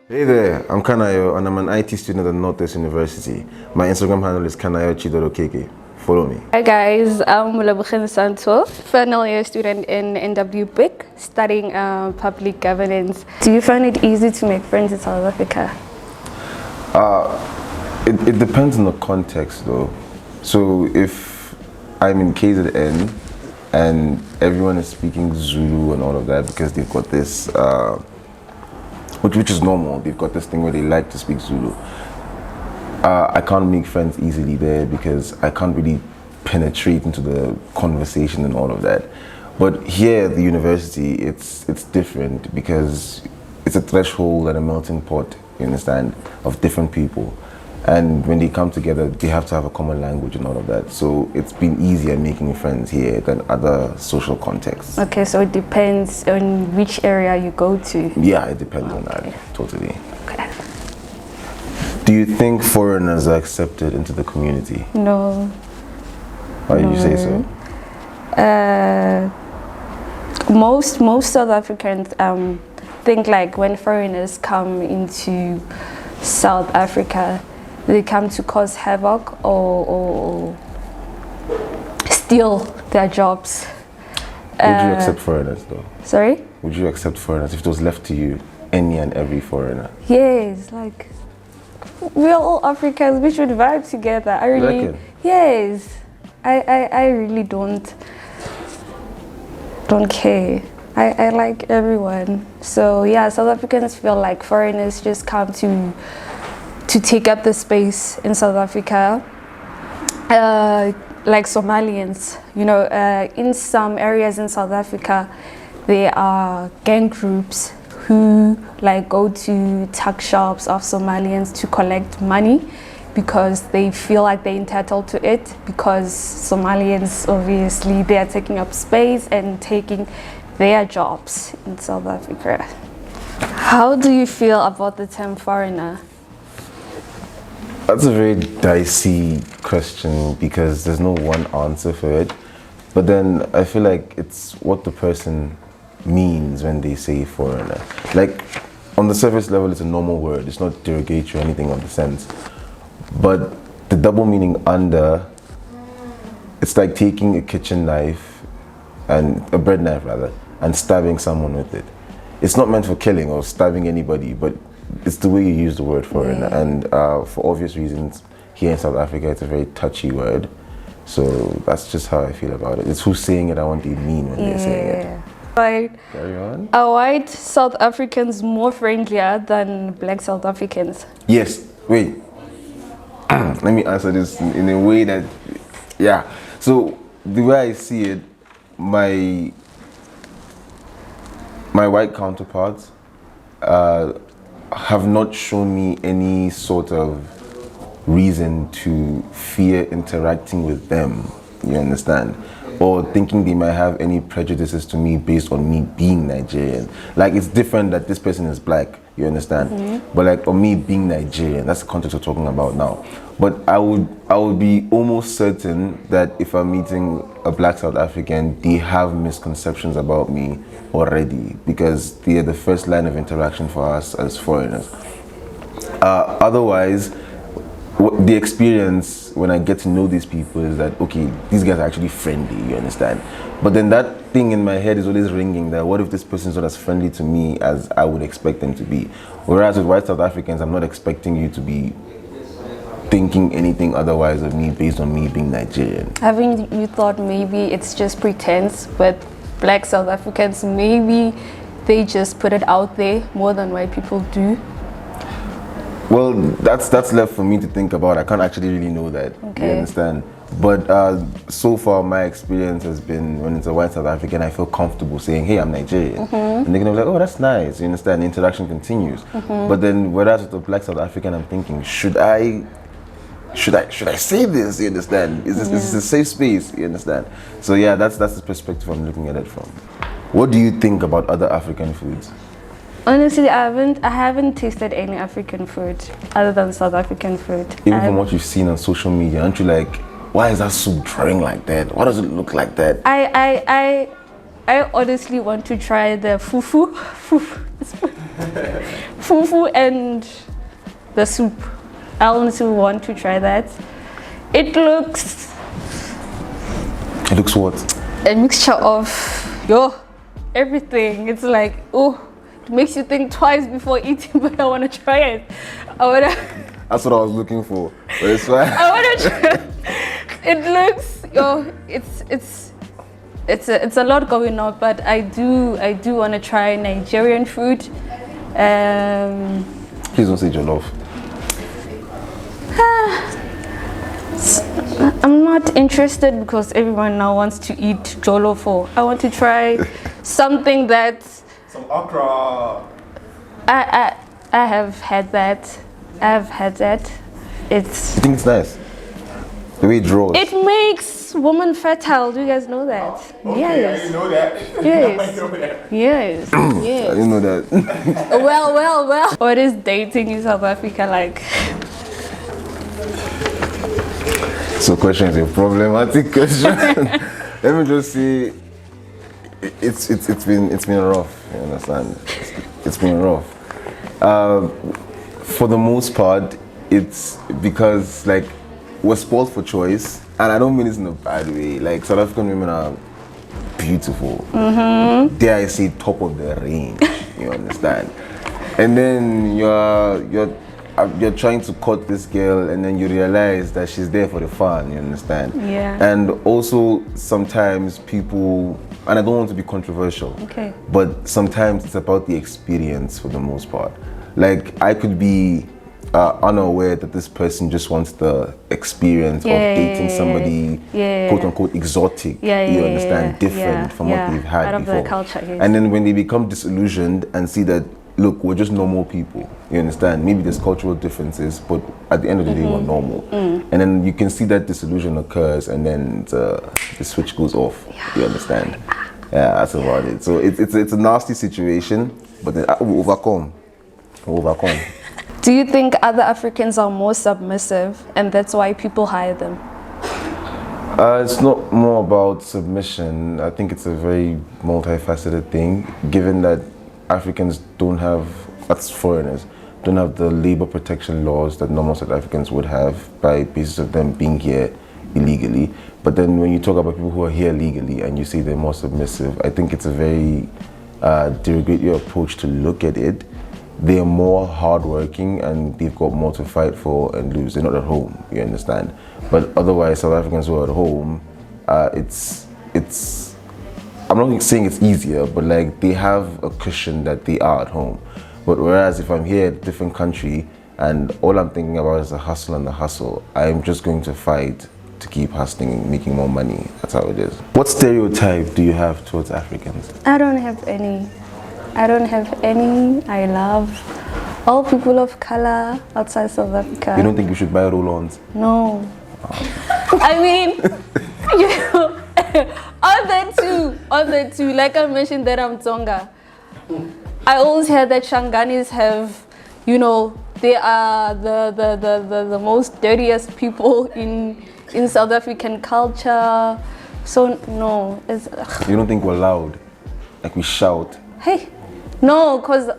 Hey there, I'm Kanayo and I'm an IT student at Northwest University. My Instagram handle is kanayochi.okk. Follow me. Hi guys, I'm Mulabukhin Santo, final year student in NW BIC, studying public governance. Do you find it easy to make friends in South Africa? It depends on the context though. So if I'm in KZN and everyone is speaking Zulu and all of that because they've got this which is normal. They've got this thing where they like to speak Zulu. I can't make friends easily there because I can't really penetrate into the conversation and all of that. But here at the university, it's different because it's a threshold and a melting pot, you understand, of different people. And when they come together, they have to have a common language and all of that. So it's been easier making friends here than other social contexts. Okay, so it depends on which area you go to. Yeah, it depends on that, totally. Okay. Do you think foreigners are accepted into the community? No. Why did you say so? Most South Africans think like when foreigners come into South Africa, they come to cause havoc or steal their jobs. Would you accept foreigners though? Sorry? Would you accept foreigners if it was left to you, any and every foreigner? Yes, like we're all Africans, we should vibe together. I really, yes, I really don't care. I like everyone. So yeah, South Africans feel like foreigners just come to take up the space in South Africa. Like Somalians, you know, in some areas in South Africa, there are gang groups who like go to tuck shops of Somalians to collect money because they feel like they're entitled to it because Somalians, obviously, they are taking up space and taking their jobs in South Africa. How do you feel about the term foreigner? That's a very dicey question because there's no one answer for it. But then I feel like it's what the person means when they say foreigner. Like on the surface level, it's a normal word. It's not derogatory or anything of the sense. But the double meaning under, it's like taking a kitchen knife and a bread knife rather, and stabbing someone with it. It's not meant for killing or stabbing anybody, but it's the way you use the word foreigner. Yeah. And for obvious reasons, here in South Africa, it's a very touchy word. So that's just how I feel about it. It's who's saying it, I want they mean when they're saying it. Right. Carry on. Are white South Africans more friendlier than black South Africans? Yes. Wait. Let me answer this in a way that, yeah. So the way I see it, my white counterparts have not shown me any sort of reason to fear interacting with them, you understand? Or thinking they might have any prejudices to me based on me being Nigerian. Like it's different that this person is black, you understand? Mm-hmm. But like on me being Nigerian, that's the context we're talking about now. But I would be almost certain that if I'm meeting a black South African, they have misconceptions about me already because they are the first line of interaction for us as foreigners. Otherwise, the experience when I get to know these people is that, okay, these guys are actually friendly, you understand? But then that thing in my head is always ringing that what if this person is not as friendly to me as I would expect them to be? Whereas with white South Africans, I'm not expecting you to be thinking anything otherwise of me based on me being Nigerian. Haven't you thought maybe it's just pretense with black South Africans? Maybe they just put it out there more than white people do? Well, that's left for me to think about. I can't actually really know that. Okay. You understand? But so far, my experience has been when it's a white South African, I feel comfortable saying, "Hey, I'm Nigerian," and they're gonna be like, "Oh, that's nice." You understand? The interaction continues. But then, whereas with the black South African, I'm thinking, should I say this? You understand? Is this a safe space? You understand? So yeah, that's the perspective I'm looking at it from. What do you think about other African foods? Honestly, I haven't tasted any African food other than South African food. Even from what you've seen on social media, aren't you like, why is that soup drawing like that? Why does it look like that? I honestly want to try the fufu. Fufu and the soup. I also want to try that. It looks what? a mixture of everything. It's like, it makes you think twice before eating, but I want to try it. That's what I was looking for. But it's fine. I want to try. It looks, it's a lot going on, but I do want to try Nigerian food. Please don't say jollof. I'm not interested because everyone now wants to eat jollof. I want to try something that Some okra. I have had that. You think it's nice? The way it draws. It makes women fertile. Do you guys know that? Okay, I didn't know that. Yes. I know that. Yes. I Yes. didn't know that. Well. What is dating in South Africa like? So question is a problematic question. Let me just say it's been rough, you understand? It's been rough. For the most part, it's because like we're spoiled for choice, and I don't mean this in a bad way. Like South African women are beautiful. Dare I say top of their range, you understand? And then you're trying to cut this girl, and then you realize that she's there for the fun, you understand? Yeah. And also sometimes people, and I don't want to be controversial, Okay. but sometimes it's about the experience for the most part. Like I could be unaware that this person just wants the experience of dating somebody quote unquote exotic, you understand, different from what they've had out of before. their culture, yes. And then when they become disillusioned and see that, look, we're just normal people, you understand? Maybe there's cultural differences, but at the end of the day, we're normal. And then you can see that disillusion occurs, and then the switch goes off, you understand? Yeah, that's about it. So it's a nasty situation, but then we'll overcome. Do you think other Africans are more submissive and that's why people hire them? It's not more about submission. I think it's a very multifaceted thing, given that Africans don't have, as foreigners, don't have the labor protection laws that normal South Africans would have by basis of them being here illegally. But then when you talk about people who are here legally and you say they're more submissive, I think it's a very derogatory approach to look at it. They are more hardworking and they've got more to fight for and lose. They're not at home, you understand? But otherwise, South Africans who are at home, it's I'm not saying it's easier, but like they have a cushion that they are at home. But whereas if I'm here in a different country and all I'm thinking about is the hustle and the hustle, I'm just going to fight to keep hustling, making more money. That's how it is. What stereotype do you have towards Africans? I don't have any. I love all people of color outside South Africa. You don't think we should buy roll-ons? No. I mean, other two, like I mentioned that I'm Tsonga. I always hear that Shanganis have, they are the most dirtiest people in South African culture. So no, You don't think we're loud? Like we shout? Hey, no, because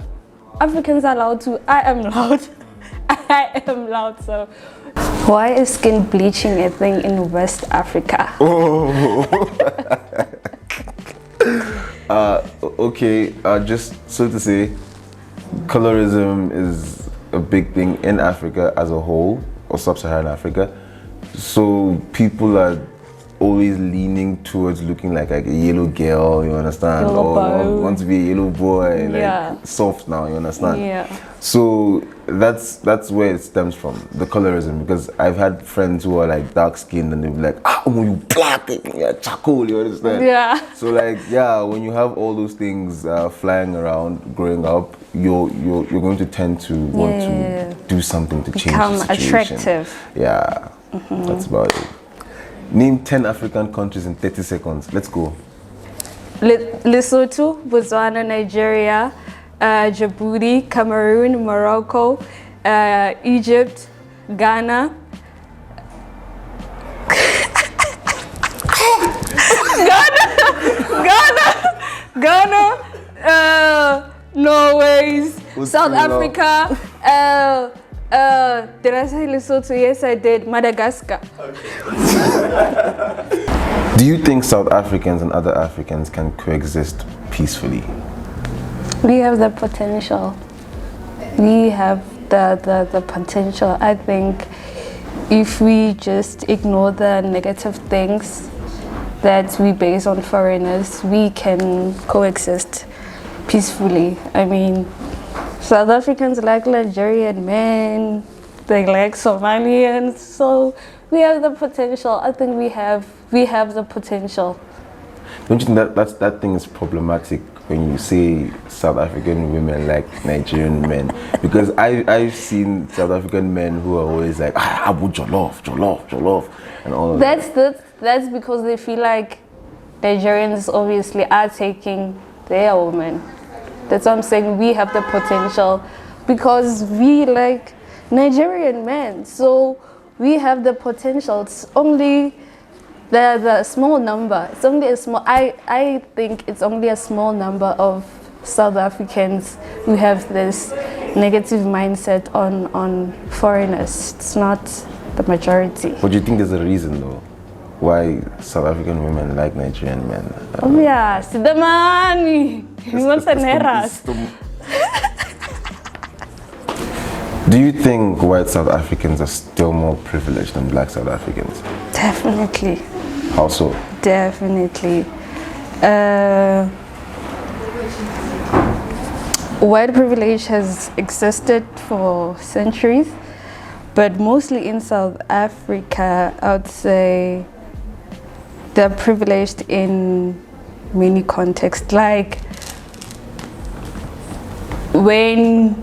Africans are loud too. I am loud. I am loud, so. Why is skin bleaching a thing in West Africa? Okay, just so to say, colorism is a big thing in Africa as a whole, or sub-Saharan Africa. So people are always leaning towards looking like a yellow girl, you understand? Or want to be a yellow boy, like soft now, you understand? Yeah. So that's where it stems from, the colorism, because I've had friends who are like dark skinned and they'll be like, you black, you're charcoal, you understand? Yeah. So like, when you have all those things flying around growing up, you're going to tend to want to do something to change the situation. Become attractive. Yeah, that's about it. Name 10 African countries in 30 seconds. Let's go. Lesotho, Botswana, Nigeria, Djibouti, Cameroon, Morocco, Egypt, Ghana. Ghana, Norway, South Africa. Did I say Lesotho? Yes, I did. Madagascar. Do you think South Africans and other Africans can coexist peacefully? We have the potential. We have the potential. I think if we just ignore the negative things that we base on foreigners, we can coexist peacefully. I mean, South Africans like Nigerian men, they like Somalians, so we have the potential. I think we have the potential. Don't you think that thing is problematic when you say South African women like Nigerian men? Because I've seen South African men who are always like, Abu Jollof, and all of that. That's because they feel like Nigerians obviously are taking their women. That's what I'm saying. We have the potential because we like Nigerian men. So we have the potential. It's only the small number. It's only a small. I think it's only a small number of South Africans who have this negative mindset on foreigners. It's not the majority. But do you think there's a reason though why South African women like Nigerian men? Oh yeah, see the money. He wants an eras. Do you think white South Africans are still more privileged than black South Africans? Definitely. How so? Definitely. White privilege has existed for centuries, but mostly in South Africa, I would say they're privileged in many contexts. Like when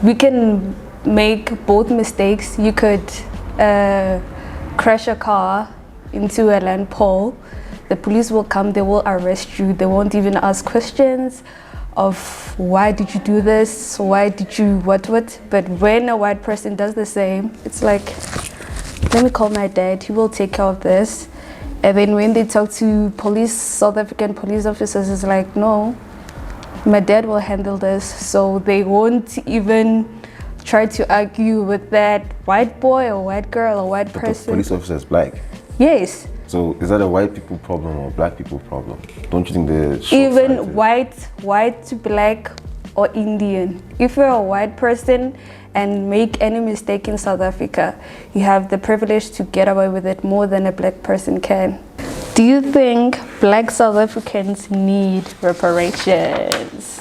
we can make both mistakes, you could crash a car into a land pole. The police will come, they will arrest you, they won't even ask questions of why did you do this, why did you what. But when a white person does the same, it's like, let me call my dad, he will take care of this. And then when they talk to police, South African police officers, it's like, no, my dad will handle this. So they won't even try to argue with that white boy or white girl or white person. The police officer is black? Yes. So is that a white people problem or black people problem? Don't you think they're even white, black or Indian? If you're a white person and make any mistake in South Africa, you have the privilege to get away with it more than a black person can. Do you think black South Africans need reparations?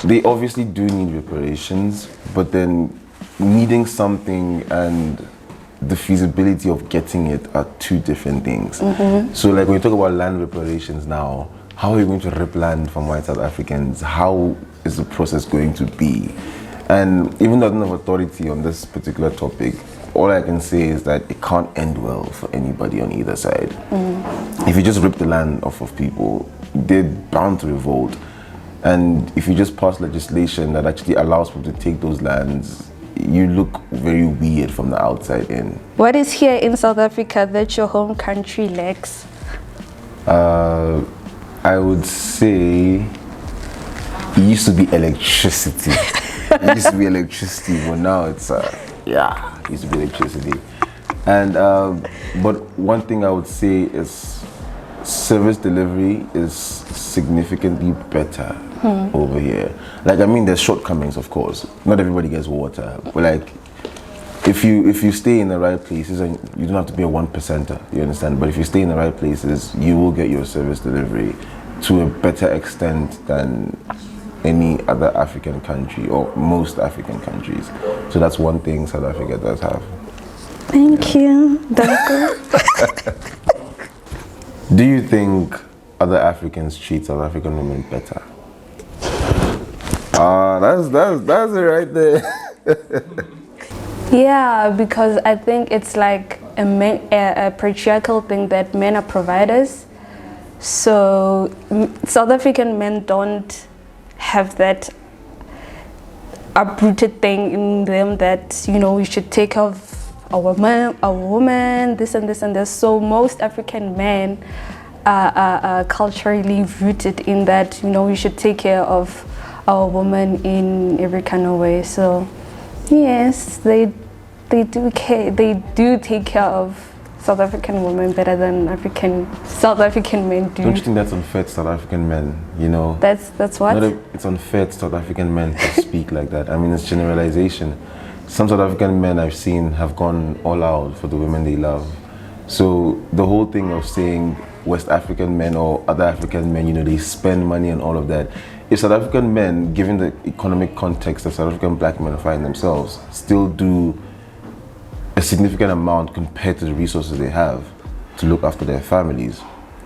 They obviously do need reparations, but then needing something and the feasibility of getting it are two different things. Mm-hmm. So like when you talk about land reparations now, how are you going to rip land from white South Africans? How is the process going to be? And even though I don't have authority on this particular topic, all I can say is that it can't end well for anybody on either side. Mm. If you just rip the land off of people, they're bound to revolt. And if you just pass legislation that actually allows people to take those lands, you look very weird from the outside in. What is here in South Africa that your home country lacks? I would say it used to be electricity. It used to be electricity, but now it's it used to be electricity. And but one thing I would say is service delivery is significantly better over here. Like, I mean, there's shortcomings, of course. Not everybody gets water, but like, if you stay in the right places, and you don't have to be a 1%er, you understand? But if you stay in the right places, you will get your service delivery to a better extent than any other African country or most African countries. So that's one thing South Africa does have. Thank you. Do you think other Africans treat South African women better? That's it right there. Yeah, because I think it's like a patriarchal thing that men are providers. So South African men don't have that uprooted thing in them that, you know, we should take care of our woman, this and this and this. So most African men culturally rooted in that, you know, we should take care of our women in every kind of way. So yes, they do care. They do take care of South African women better than South African men do. Don't you think that's unfair to South African men? You know, That's what? it's unfair to South African men to speak like that. I mean, it's generalization. Some South African men I've seen have gone all out for the women they love. So the whole thing of saying West African men or other African men, you know, they spend money and all of that. If South African men, given the economic context that South African black men find themselves, still do a significant amount compared to the resources they have to look after their families,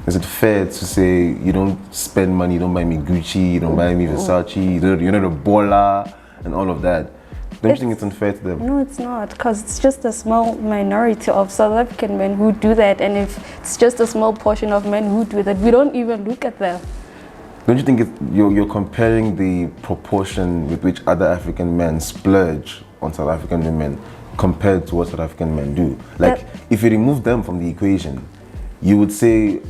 is it fair to say you don't spend money, you don't buy me Gucci, you don't buy me Versace, you're not a baller and all of that? Don't you think it's unfair to them? No, it's not, because it's just a small minority of South African men who do that, and if it's just a small portion of men who do that, we don't even look at them. Don't you think you're comparing the proportion with which other African men splurge on South African women compared to what South African men do? Like, if you remove them from the equation, you would say,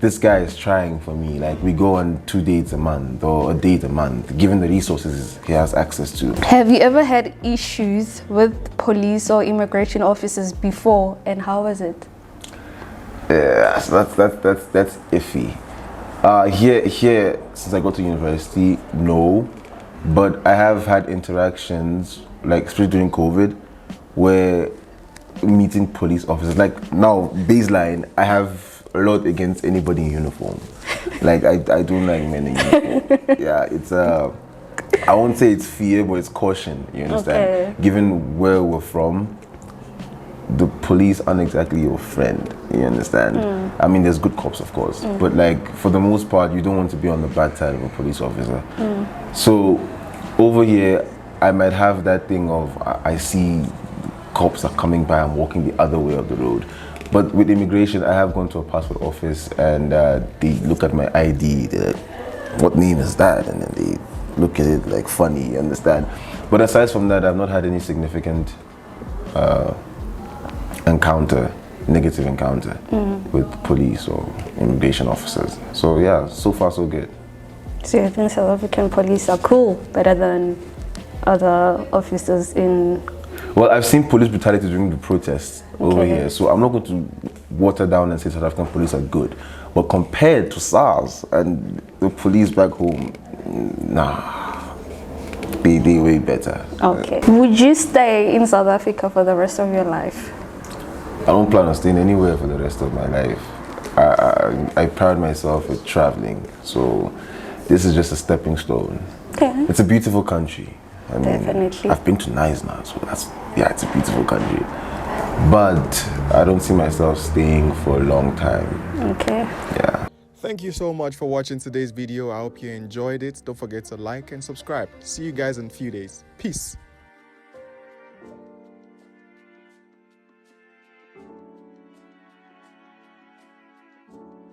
this guy is trying for me. Like, we go on 2 dates a month or a date a month, given the resources he has access to. Have you ever had issues with police or immigration officers before, and how was it? Yeah, so that's iffy. Here, since I got to university, no, but I have had interactions, like especially during COVID, where meeting police officers, like now, baseline, I have a lot against anybody in uniform. Like, I don't like men in uniform. Yeah, it's I won't say it's fear, but it's caution, you understand? Okay. Given where we're from, the police aren't exactly your friend, you understand? I mean, there's good cops, of course, but like, for the most part, you don't want to be on the bad side of a police officer. So, over here, I might have that thing of, I see cops are coming by, I'm walking the other way of the road. But with immigration, I have gone to a passport office and they look at my ID, they're like, what name is that? And then they look at it like funny, you understand? But aside from that, I've not had any significant negative encounter with police or immigration officers. So yeah, so far so good. So you think South African police are cool, better than other officers in... Well, I've seen police brutality during the protests over here, so I'm not going to water down and say South African police are good. But compared to SARS and the police back home, nah, they way better. Okay. Would you stay in South Africa for the rest of your life? I don't plan on staying anywhere for the rest of my life. I pride myself with traveling, so this is just a stepping stone. Okay. It's a beautiful country. I mean, Definitely. I've been to Nice now, so it's a beautiful country. But I don't see myself staying for a long time. Okay. Yeah. Thank you so much for watching today's video. I hope you enjoyed it. Don't forget to like and subscribe. See you guys in a few days. Peace.